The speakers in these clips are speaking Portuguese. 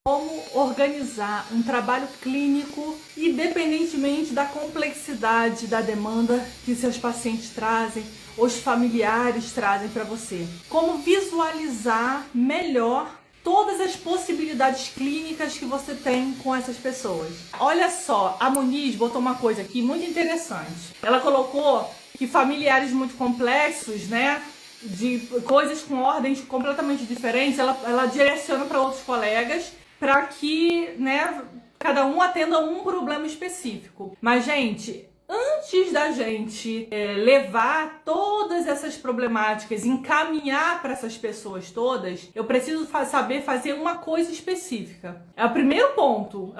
Como organizar um trabalho clínico independentemente da complexidade da demanda que seus pacientes trazem, os familiares trazem para você. Como visualizar melhor todas as possibilidades clínicas que você tem com essas pessoas. Olha só, a Muniz botou uma coisa aqui muito interessante. Ela colocou que familiares muito complexos, né, de coisas com ordens completamente diferentes, ela direciona para outros colegas para que, né, cada um atenda a um problema específico. Mas, gente, antes da gente levar todas essas problemáticas, encaminhar para essas pessoas todas, eu preciso saber fazer uma coisa específica. É o primeiro ponto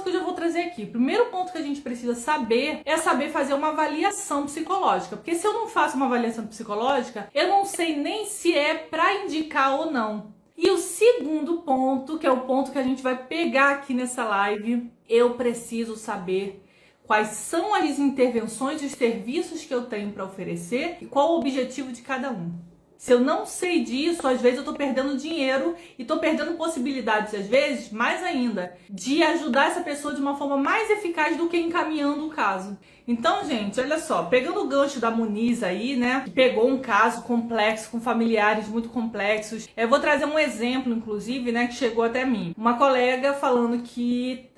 que eu já vou trazer aqui. O primeiro ponto que a gente precisa saber é saber fazer uma avaliação psicológica. Porque se eu não faço uma avaliação psicológica, eu não sei nem se é para indicar ou não. E o segundo ponto, que é o ponto que a gente vai pegar aqui nessa live, eu preciso saber quais são as intervenções e os serviços que eu tenho para oferecer e qual o objetivo de cada um. Se eu não sei disso, às vezes eu tô perdendo dinheiro e tô perdendo possibilidades, às vezes, mais ainda, de ajudar essa pessoa de uma forma mais eficaz do que encaminhando o caso. Então, gente, olha só, pegando o gancho da Muniz aí, né, que pegou um caso complexo, com familiares muito complexos, eu vou trazer um exemplo, inclusive, né, que chegou até mim. Uma colega falando que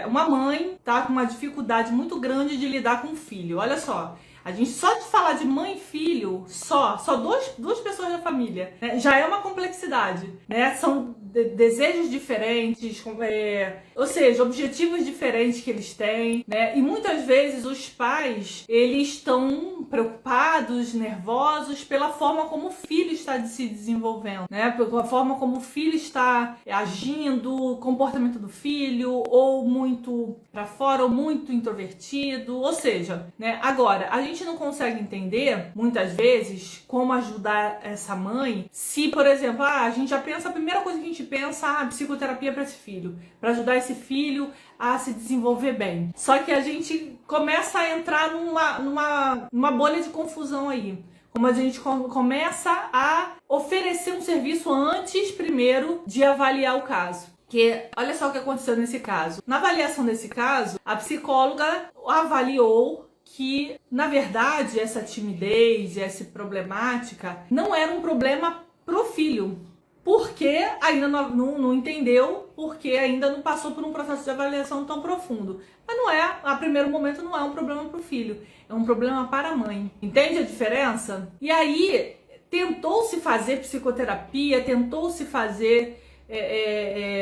uma mãe tá com uma dificuldade muito grande de lidar com o filho. Olha só. A gente só de falar de mãe e filho, só duas pessoas da família, né, já é uma complexidade, né? São desejos diferentes, ou seja, objetivos diferentes que eles têm, né? E muitas vezes os pais, eles estão preocupados, nervosos pela forma como o filho está se desenvolvendo, né? Pela forma como o filho está agindo, o comportamento do filho, ou muito para fora, ou muito introvertido, ou seja, né? Agora, a gente não consegue entender, muitas vezes, como ajudar essa mãe, se, por exemplo, a gente já pensa, a primeira coisa que a gente pensa, psicoterapia para esse filho, para ajudar esse filho a se desenvolver bem. Só que a gente começa a entrar numa bolha de confusão aí. Como a gente começa a oferecer um serviço antes, primeiro, de avaliar o caso. Porque olha só o que aconteceu nesse caso. Na avaliação desse caso, a psicóloga avaliou que, na verdade, essa timidez, essa problemática não era um problema pro filho. Porque ainda não entendeu, porque ainda não passou por um processo de avaliação tão profundo. Mas não é, a primeiro momento não é um problema pro filho, é um problema para a mãe. Entende a diferença? E aí, tentou-se fazer psicoterapia, tentou-se fazer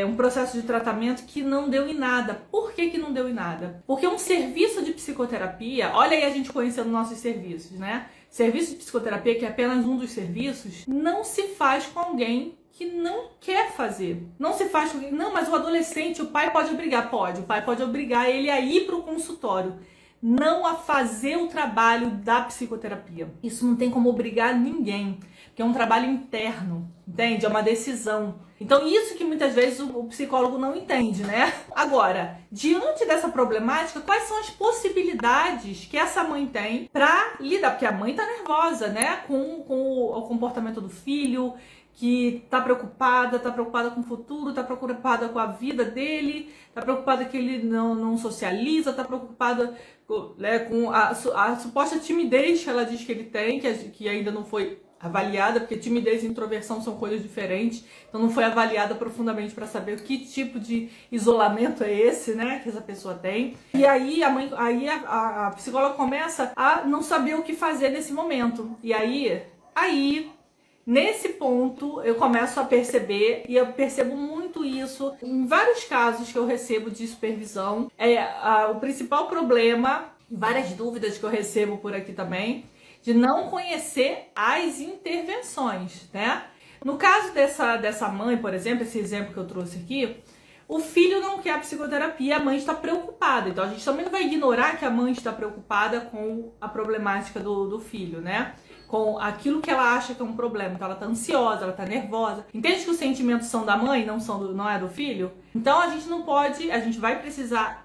um processo de tratamento que não deu em nada. Por que não deu em nada? Porque um serviço de psicoterapia, olha aí a gente conhecendo nossos serviços, né? Serviço de psicoterapia, que é apenas um dos serviços, não se faz com alguém que não quer fazer. Não se faz com alguém, não, mas o adolescente, o pai pode obrigar? Pode, o pai pode obrigar ele a ir para o consultório, não a fazer o trabalho da psicoterapia. Isso não tem como obrigar ninguém, porque é um trabalho interno, entende? É uma decisão. Então isso que muitas vezes o psicólogo não entende, né? Agora, diante dessa problemática, quais são as possibilidades que essa mãe tem para lidar? Porque a mãe tá nervosa, né? Com o comportamento do filho, que tá preocupada com o futuro, tá preocupada com a vida dele, tá preocupada que ele não socializa, tá preocupada né, com a suposta timidez que ela diz que ele tem, que ainda não foi avaliada, porque timidez e introversão são coisas diferentes, então não foi avaliada profundamente para saber que tipo de isolamento é esse, né, que essa pessoa tem. E aí a psicóloga começa a não saber o que fazer nesse momento. E aí nesse ponto eu começo a perceber, e eu percebo muito isso em vários casos que eu recebo de supervisão. O principal problema, várias dúvidas que eu recebo por aqui também, de não conhecer as intervenções, né? No caso dessa mãe, por exemplo, esse exemplo que eu trouxe aqui, o filho não quer a psicoterapia, a mãe está preocupada. Então a gente também não vai ignorar que a mãe está preocupada com a problemática do filho, né? Com aquilo que ela acha que é um problema. Então ela tá ansiosa, ela tá nervosa. Entende que os sentimentos são da mãe, não é do filho? Então a gente não pode, a gente vai precisar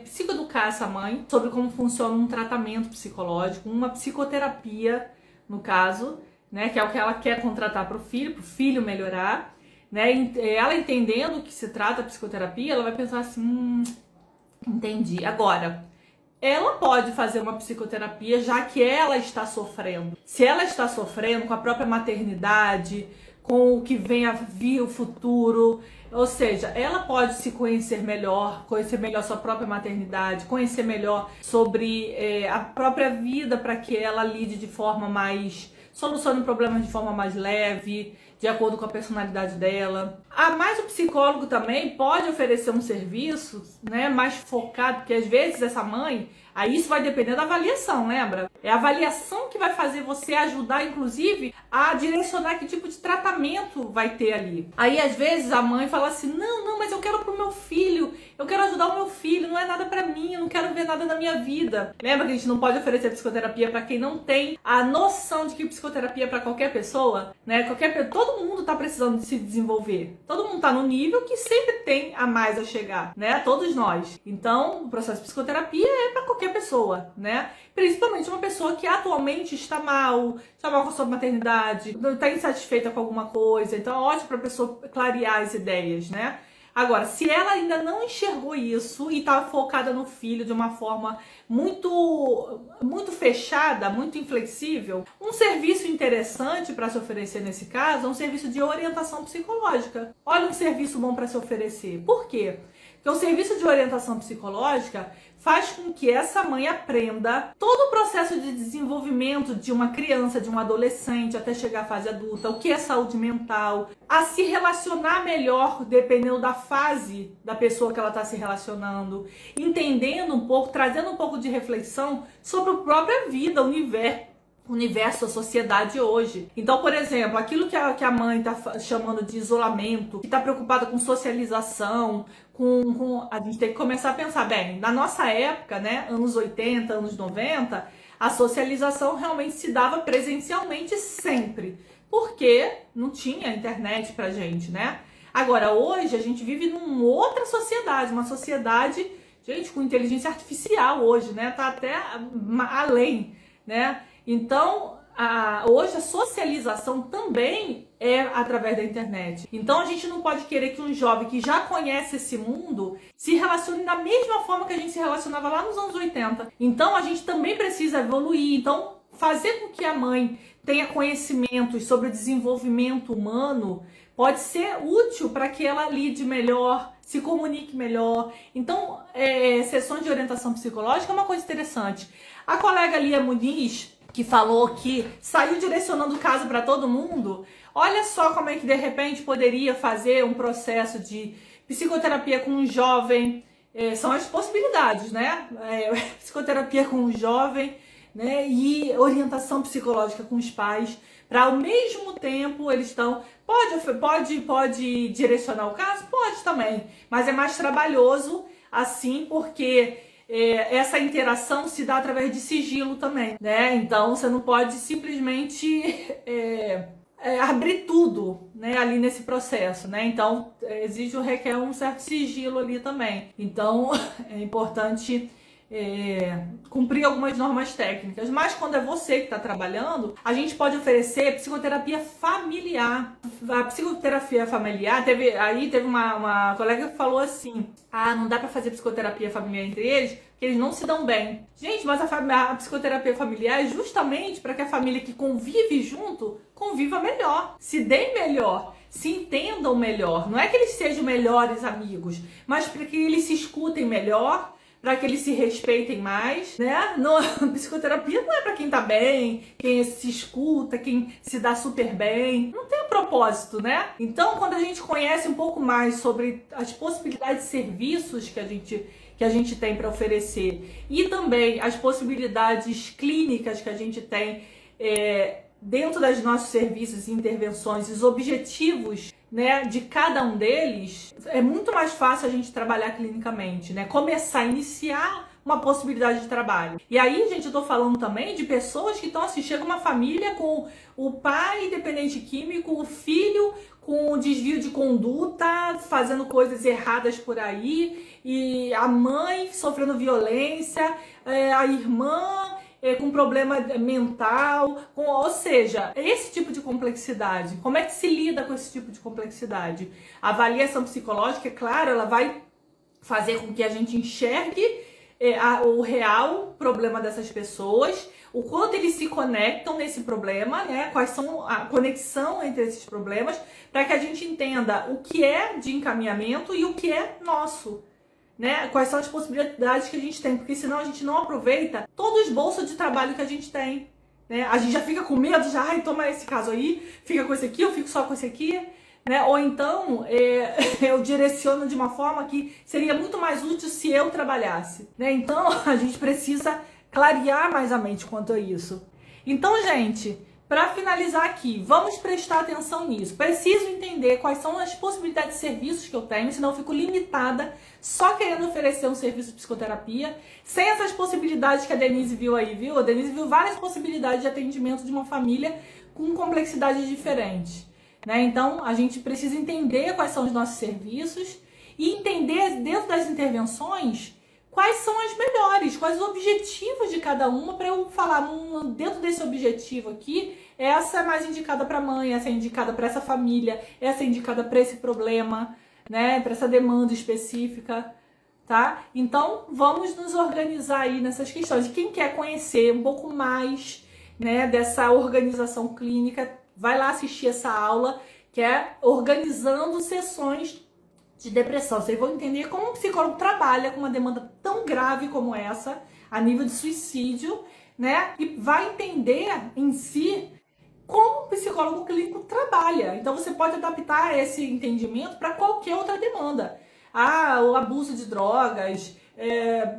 psicoeducar essa mãe sobre como funciona um tratamento psicológico, uma psicoterapia, no caso, né, que é o que ela quer contratar para o filho melhorar, né? Ela entendendo o que se trata a psicoterapia, ela vai pensar assim, entendi. Agora, ela pode fazer uma psicoterapia já que ela está sofrendo. Se ela está sofrendo com a própria maternidade, com o que vem a vir o futuro, ou seja, ela pode se conhecer melhor sua própria maternidade, conhecer melhor sobre a própria vida para que ela lide de forma mais, solucione problemas de forma mais leve, de acordo com a personalidade dela. Mas o psicólogo também pode oferecer um serviço, né, mais focado, porque às vezes essa mãe, aí isso vai depender da avaliação, lembra? É a avaliação que vai fazer você ajudar, inclusive, a direcionar que tipo de tratamento vai ter ali. Aí às vezes a mãe fala assim, não, mas eu quero pro meu filho, eu quero ajudar o meu filho, não é nada pra mim, eu não quero ver nada na minha vida. Lembra que a gente não pode oferecer psicoterapia pra quem não tem a noção de que psicoterapia é pra qualquer pessoa, né? Todo mundo tá precisando de se desenvolver. Todo mundo tá no nível que sempre tem a mais a chegar, né? Todos nós. Então, o processo de psicoterapia é pra qualquer pessoa, né? Principalmente uma pessoa que atualmente está mal com a sua maternidade, não está insatisfeita com alguma coisa. Então é ótimo para a pessoa clarear as ideias, né? Agora, se ela ainda não enxergou isso e está focada no filho de uma forma muito fechada, muito inflexível, um serviço interessante para se oferecer nesse caso é um serviço de orientação psicológica. Olha um serviço bom para se oferecer. Por quê? Porque o serviço de orientação psicológica faz com que essa mãe aprenda todo o processo de desenvolvimento de uma criança, de um adolescente, até chegar à fase adulta, o que é saúde mental, a se relacionar melhor dependendo da fase da pessoa que ela está se relacionando, entendendo um pouco, trazendo um pouco de reflexão sobre a própria vida, o universo, a sociedade hoje. Então, por exemplo, aquilo que a mãe está chamando de isolamento, que está preocupada com socialização, a gente tem que começar a pensar, bem, na nossa época, né, anos 80, anos 90, a socialização realmente se dava presencialmente sempre, porque não tinha internet pra gente, né? Agora, hoje, a gente vive numa outra sociedade, uma sociedade, gente, com inteligência artificial hoje, né? Tá até além, né? Então, hoje a socialização também é através da internet. Então a gente não pode querer que um jovem que já conhece esse mundo se relacione da mesma forma que a gente se relacionava lá nos anos 80. Então a gente também precisa evoluir. Então fazer com que a mãe tenha conhecimentos sobre o desenvolvimento humano pode ser útil para que ela lide melhor, se comunique melhor. Então, sessões de orientação psicológica é uma coisa interessante. A colega Lia Muniz, que falou que saiu direcionando o caso para todo mundo, olha só como é que de repente poderia fazer um processo de psicoterapia com um jovem, são as possibilidades, né? Psicoterapia com um jovem, né? E orientação psicológica com os pais, para ao mesmo tempo eles estão... Pode direcionar o caso? Pode também, mas é mais trabalhoso assim, porque... essa interação se dá através de sigilo também, né? Então você não pode simplesmente abrir tudo, né, ali nesse processo, né? Então requer um certo sigilo ali também. Então é importante cumprir algumas normas técnicas, mas quando é você que está trabalhando, a gente pode oferecer psicoterapia familiar. A psicoterapia familiar, teve uma colega que falou assim, não dá para fazer psicoterapia familiar entre eles, porque eles não se dão bem. Gente, mas a psicoterapia familiar é justamente para que a família que convive junto, conviva melhor, se dê melhor, se entendam melhor. Não é que eles sejam melhores amigos, mas para que eles se escutem melhor, para que eles se respeitem mais, né? A psicoterapia não é para quem tá bem, quem se escuta, quem se dá super bem. Não tem propósito, né? Então, quando a gente conhece um pouco mais sobre as possibilidades de serviços que a gente tem para oferecer e também as possibilidades clínicas que a gente tem dentro dos nossos serviços e intervenções, os objetivos, né, de cada um deles, é muito mais fácil a gente trabalhar clinicamente, né? Iniciar uma possibilidade de trabalho. E aí, gente, eu tô falando também de pessoas que estão assim, chega uma família com o pai dependente químico, o filho com desvio de conduta, fazendo coisas erradas por aí, e a mãe sofrendo violência, a irmã com problema mental, ou seja, esse tipo de complexidade. Como é que se lida com esse tipo de complexidade? A avaliação psicológica, é claro, ela vai fazer com que a gente enxergue o real problema dessas pessoas, o quanto eles se conectam nesse problema, né? Quais são a conexão entre esses problemas, para que a gente entenda o que é de encaminhamento e o que é nosso, né? Quais são as possibilidades que a gente tem, porque senão a gente não aproveita todo o esboço de trabalho que a gente tem, né? A gente já fica com medo, já, ai, toma esse caso aí, fica com esse aqui, eu fico só com esse aqui, né? Ou então eu direciono de uma forma que seria muito mais útil se eu trabalhasse, né? Então a gente precisa clarear mais a mente quanto a isso. Então, gente, para finalizar aqui, vamos prestar atenção nisso. Preciso entender quais são as possibilidades de serviços que eu tenho, senão eu fico limitada só querendo oferecer um serviço de psicoterapia, sem essas possibilidades que a Denise viu aí, viu? A Denise viu várias possibilidades de atendimento de uma família com complexidades diferentes, né? Então, a gente precisa entender quais são os nossos serviços e entender dentro das intervenções quais são as melhores, quais os objetivos de cada uma, para eu falar, dentro desse objetivo aqui, essa é mais indicada para a mãe, essa é indicada para essa família, essa é indicada para esse problema, né, para essa demanda específica, tá? Então, vamos nos organizar aí nessas questões. Quem quer conhecer um pouco mais, né, dessa organização clínica, vai lá assistir essa aula, que é Organizando Sessões de Depressão. Vocês vão entender como um psicólogo trabalha com uma demanda tão grave como essa, a nível de suicídio, né? E vai entender em si como o psicólogo clínico trabalha. Então você pode adaptar esse entendimento para qualquer outra demanda. O abuso de drogas,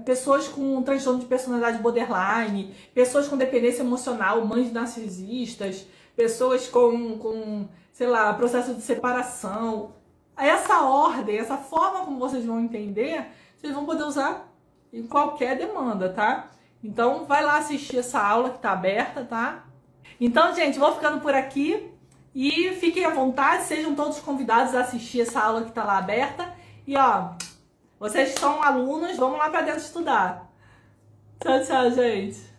pessoas com transtorno de personalidade borderline, pessoas com dependência emocional, mães narcisistas, pessoas com sei lá, processo de separação. Essa ordem, essa forma como vocês vão entender, vocês vão poder usar em qualquer demanda, tá? Então, vai lá assistir essa aula que tá aberta, tá? Então, gente, vou ficando por aqui e fiquem à vontade, sejam todos convidados a assistir essa aula que tá lá aberta. E, ó, vocês que são alunos, vamos lá pra dentro estudar. Tchau, tchau, gente.